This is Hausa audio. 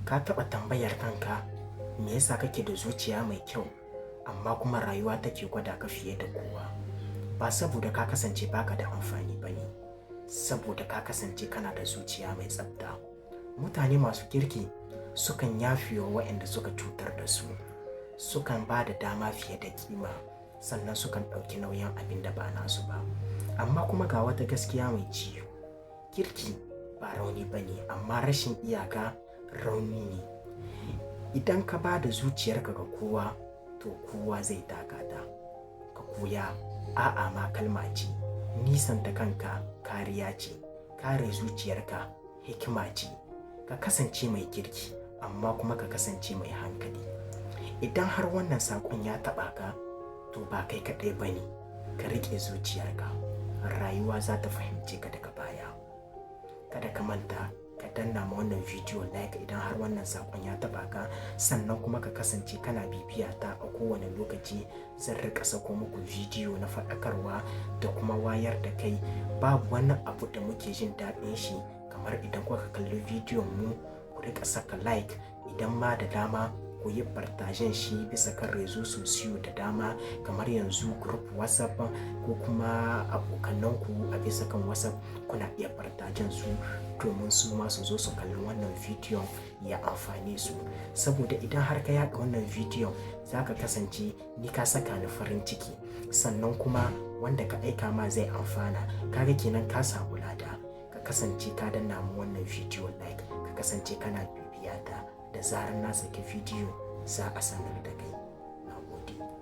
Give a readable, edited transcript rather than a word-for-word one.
Ka taɓa tambayar kanka me yasa kake da zuciya mai kyau amma kuma rayuwa take gwada ka fiye da kowa? Ba saboda ka kasance baka da amfani ba ne, saboda ka kasance kana da zuciya mai tsafta. Mutane masu kirki sukan yafe wa waɗanda suka cutar da su, sukan ba da dama fiye da kima, sannan sukan ɗauki nauyin abin da ba nasu ba. Amma kuma ga wata gaskiya mai ciwo: kirki ba rauni ba ne, amma rashin iyaka rauni ne. Idan ka ba da zuciyarka ga kowa, to kowa zai taka ta. Ka koya a'a ma kalma ce, nisanta kanka kariya ce, kare zuciyarka hikima ce. Ka kasance mai kirki amma kuma ka kasance mai hankali. Idan har wannan saƙon ya taɓa ka, to ba kai kaɗai ba ne. Ka riƙe zuciyarka, rayuwa za ta fahimce ka daga baya. Kada ka manta ka danna ma wannan bidiyo like idan har wannan saƙon ya taɓa ka, sannan kuma ka kasance kana bibiya ta a kowane lokaci. Zan riƙa sako muku bidiyo na faɗakarwa da kuma wayar da kai. Babu wani abu da muke jin daɗin shi kamar idan kuka kalli bidiyon mu ku riƙa saka like, idan ma da dama ku yi partajen shi bisa kan rezo sosiyo da dama, kamar yanzu group WhatsApp ko kuma abokananku a bisa kan WhatsApp. Kuna iya partajen su domin su ma su zo su kalli wannan bidiyon ya amfane su. Saboda idan har ka yaɗa wannan bidiyon, za ka kasance ni ka saka ni farin ciki, sannan kuma wanda ka aika ma zai amfana. Kaga kenan ka samu lada. Ka kasance ka danna mu wannan bidiyo like, ka kasance kana bibiya ta. Da zarar na saki bidiyo za a sanar da kai.